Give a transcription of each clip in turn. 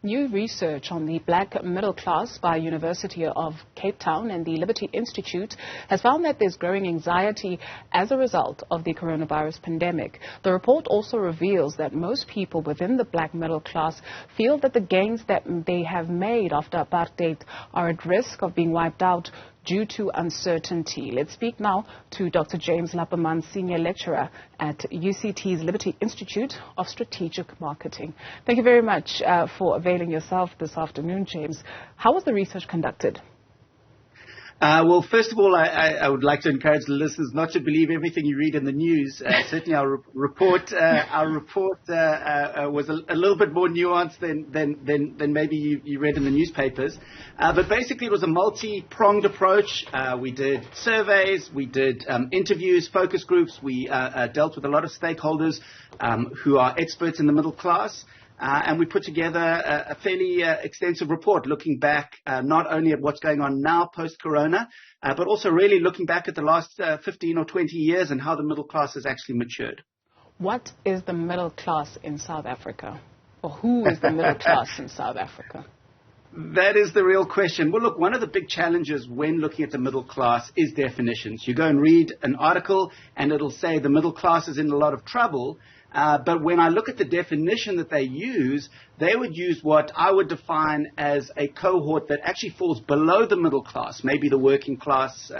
New research on the black middle class by University of Cape Town and the Liberty Institute has found that there's growing anxiety as a result of the coronavirus pandemic. The report also reveals that most people within the black middle class feel that the gains that they have made after apartheid are at risk of being wiped out due to uncertainty. Let's speak now to Dr. James Lappeman, Senior Lecturer at UCT's Liberty Institute of Strategic Marketing. Thank you very much for availing yourself this afternoon, James. How was the research conducted? Well, first of all, I would like to encourage the listeners not to believe everything you read in the news. Certainly our report was a little bit more nuanced than maybe you read in the newspapers. But basically it was a multi-pronged approach. We did surveys, we did interviews, focus groups. We dealt with a lot of stakeholders who are experts in the middle class. And we put together a fairly extensive report looking back not only at what's going on now post-corona, but also really looking back at the last 15 or 20 years and how the middle class has actually matured. What is the middle class in South Africa? Or who is the middle class in South Africa? That is the real question. Well, look, one of the big challenges when looking at the middle class is definitions. You go and read an article and it'll say the middle class is in a lot of trouble. But when I look at the definition that they use, they would use what I would define as a cohort that actually falls below the middle class. Maybe the working class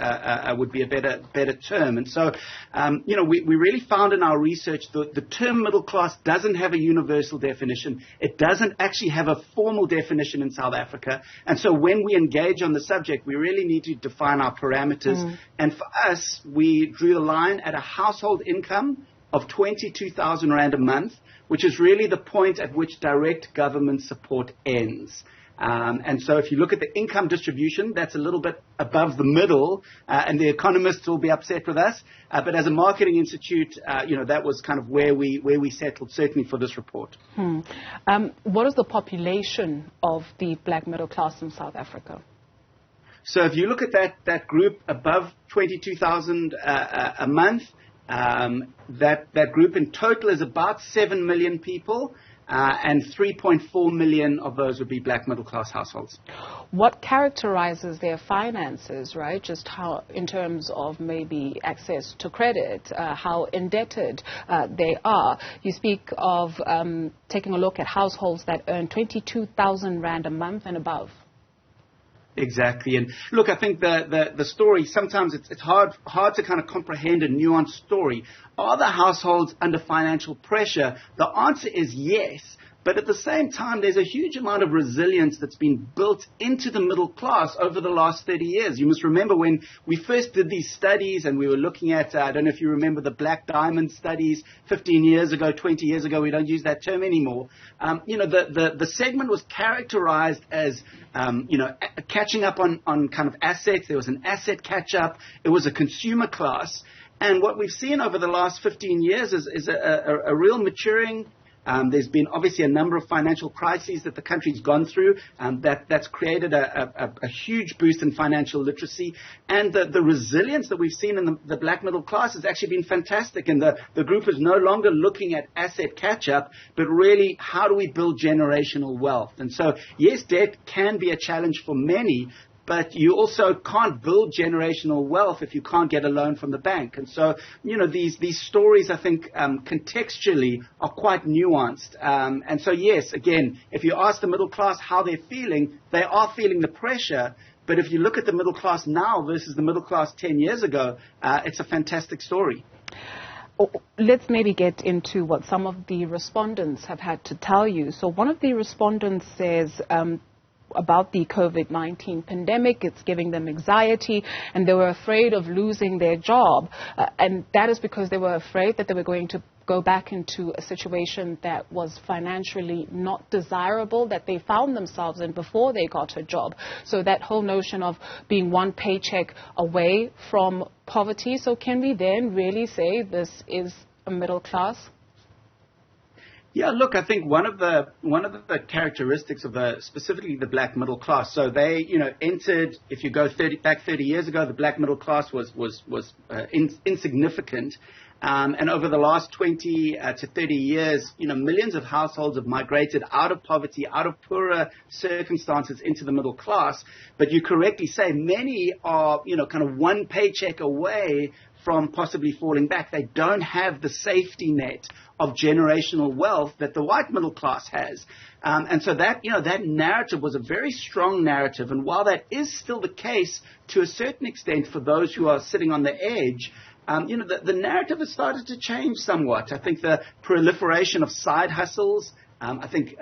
would be a better term. And so, we really found in our research that the term middle class doesn't have a universal definition. It doesn't actually have a formal definition in South Africa. And so when we engage on the subject, we really need to define our parameters. And for us, we drew the line at a household income of 22,000 Rand a month, which is really the point at which direct government support ends. And so if you look at the income distribution, that's a little bit above the middle, and the economists will be upset with us. But as a marketing institute, that was kind of where we settled, certainly for this report. What is the population of the black middle class in South Africa? So if you look at that group above 22,000 a month, that group in total is about 7 million people, and 3.4 million of those would be black middle class households. What characterizes their finances, right? Just how, in terms of maybe access to credit, how indebted they are. You speak of taking a look at households that earn 22,000 Rand a month and above. Exactly. And look, I think the story, sometimes it's hard to kind of comprehend a nuanced story. Are the households under financial pressure? The answer is yes. But at the same time, there's a huge amount of resilience that's been built into the middle class over the last 30 years. You must remember when we first did these studies and we were looking at, I don't know if you remember the Black Diamond studies 15 years ago, 20 years ago. We don't use that term anymore. The segment was characterized as, catching up on kind of assets. There was an asset catch up. It was a consumer class. And what we've seen over the last 15 years is a real maturing. There's been obviously a number of financial crises that the country's gone through, that's created a huge boost in financial literacy. And the resilience that we've seen in the black middle class has actually been fantastic. And the group is no longer looking at asset catch-up, but really how do we build generational wealth? And so, yes, debt can be a challenge for many, but you also can't build generational wealth if you can't get a loan from the bank. And so, these stories, I think, contextually are quite nuanced. And so, yes, again, if you ask the middle class how they're feeling, they are feeling the pressure. But if you look at the middle class now versus the middle class 10 years ago, it's a fantastic story. Let's maybe get into what some of the respondents have had to tell you. So one of the respondents says, about the COVID-19 pandemic, it's giving them anxiety, and they were afraid of losing their job. And that is because they were afraid that they were going to go back into a situation that was financially not desirable, that they found themselves in before they got a job. So that whole notion of being one paycheck away from poverty. So can we then really say this is a middle class? Yeah, look, I think one of the characteristics of specifically the black middle class. So they, entered. If you go back 30 years ago, the black middle class was insignificant. And over the last 20 to 30 years, millions of households have migrated out of poverty, out of poorer circumstances into the middle class. But you correctly say many are, kind of one paycheck away from possibly falling back. They don't have the safety net of generational wealth that the white middle class has. And so that, that narrative was a very strong narrative. And while that is still the case to a certain extent for those who are sitting on the edge, the narrative has started to change somewhat. I think the proliferation of side hustles, I think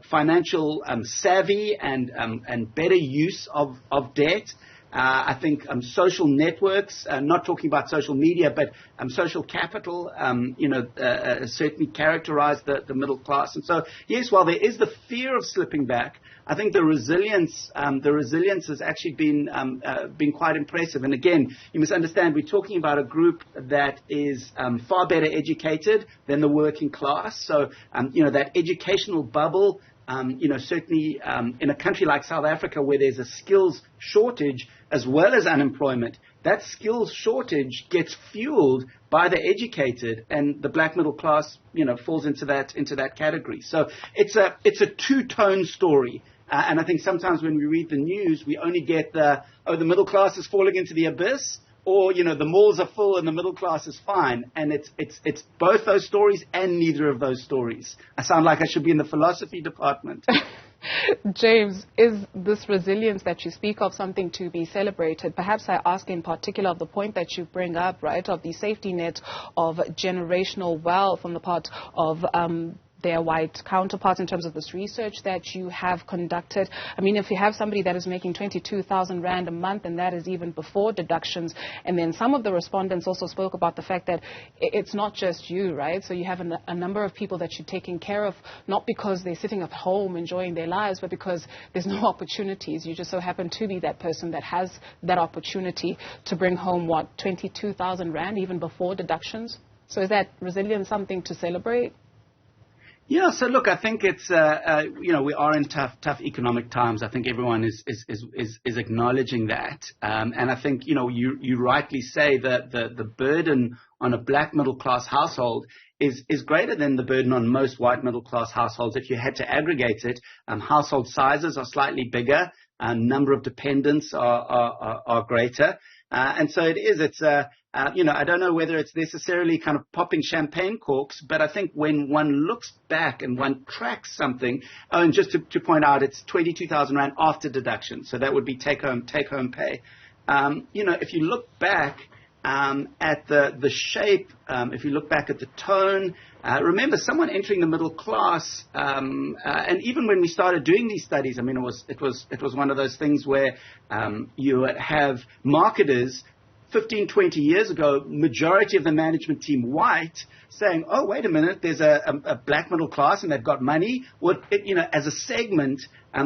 financial savvy and better use of debt. I think social networks, not talking about social media, but social capital, certainly characterize the middle class. And so, yes, while there is the fear of slipping back, I think the resilience has actually been quite impressive. And again, you must understand we're talking about a group that is far better educated than the working class. So, that educational bubble. Certainly in a country like South Africa where there's a skills shortage as well as unemployment, that skills shortage gets fueled by the educated, and the black middle class, falls into that category. So it's a two-tone story. And I think sometimes when we read the news, we only get the middle class is falling into the abyss, or, the malls are full and the middle class is fine. And it's both those stories and neither of those stories. I sound like I should be in the philosophy department. James, is this resilience that you speak of something to be celebrated? Perhaps I ask in particular of the point that you bring up, right, of the safety net of generational wealth on the part of their white counterparts in terms of this research that you have conducted. I mean, if you have somebody that is making 22,000 Rand a month, and that is even before deductions, and then some of the respondents also spoke about the fact that it's not just you, right? So you have a number of people that you're taking care of, not because they're sitting at home enjoying their lives, but because there's no opportunities. You just so happen to be that person that has that opportunity to bring home, 22,000 Rand even before deductions? So is that resilience something to celebrate? Yeah, so look, I think it's, we are in tough economic times. I think everyone is acknowledging that. And I think, you rightly say that the burden on a black middle class household is greater than the burden on most white middle class households. If you had to aggregate it, household sizes are slightly bigger, number of dependents are greater. And so I don't know whether it's necessarily kind of popping champagne corks, but I think when one looks back and one tracks something, and just to point out, it's 22,000 Rand after deduction. So that would be take home pay. If you look back at the shape, if you look back at the tone, remember someone entering the middle class, and even when we started doing these studies, I mean, it was one of those things where you have marketers 15, 20 years ago, majority of the management team white, saying, oh, wait a minute, there's a black middle class and they've got money. As a segment,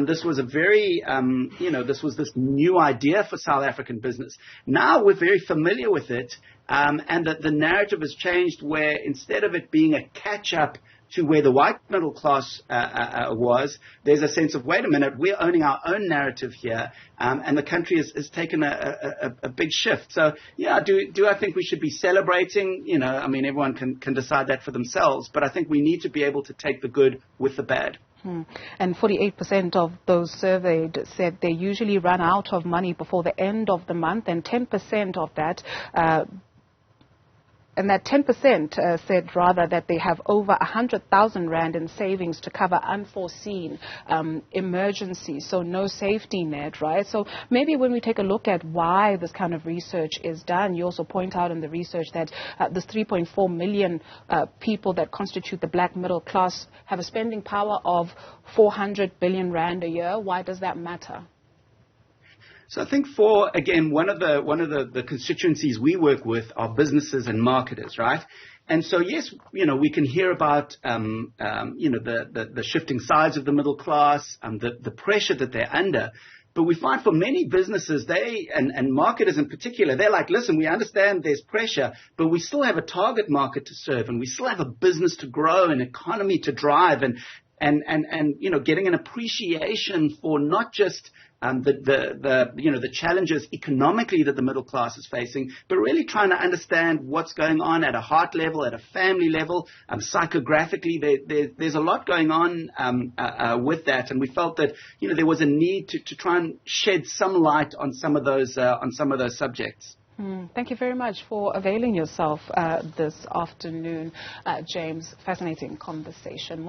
this was a very, this new idea for South African business. Now we're very familiar with it, and that the narrative has changed where instead of it being a catch-up to where the white middle class was, there's a sense of, wait a minute, we're owning our own narrative here, and the country has taken a big shift. So, yeah, do I think we should be celebrating? Everyone can decide that for themselves, but I think we need to be able to take the good with the bad. And 48% of those surveyed said they usually run out of money before the end of the month, and 10% of that and that 10% said rather that they have over 100,000 Rand in savings to cover unforeseen emergencies, so no safety net, right? So maybe when we take a look at why this kind of research is done, you also point out in the research that this 3.4 million people that constitute the black middle class have a spending power of 400 billion Rand a year. Why does that matter? So I think one of the constituencies we work with are businesses and marketers, right? And so, yes, we can hear about, the shifting sides of the middle class, the pressure that they're under. But we find for many businesses, and marketers in particular, they're like, listen, we understand there's pressure, but we still have a target market to serve, and we still have a business to grow, an economy to drive, and you know, getting an appreciation for not just the challenges economically that the middle class is facing, but really trying to understand what's going on at a heart level, at a family level, psychographically. There's a lot going on with that, and we felt that, you know, there was a need to try and shed some light on some of those subjects. Thank you very much for availing yourself this afternoon, James. Fascinating conversation.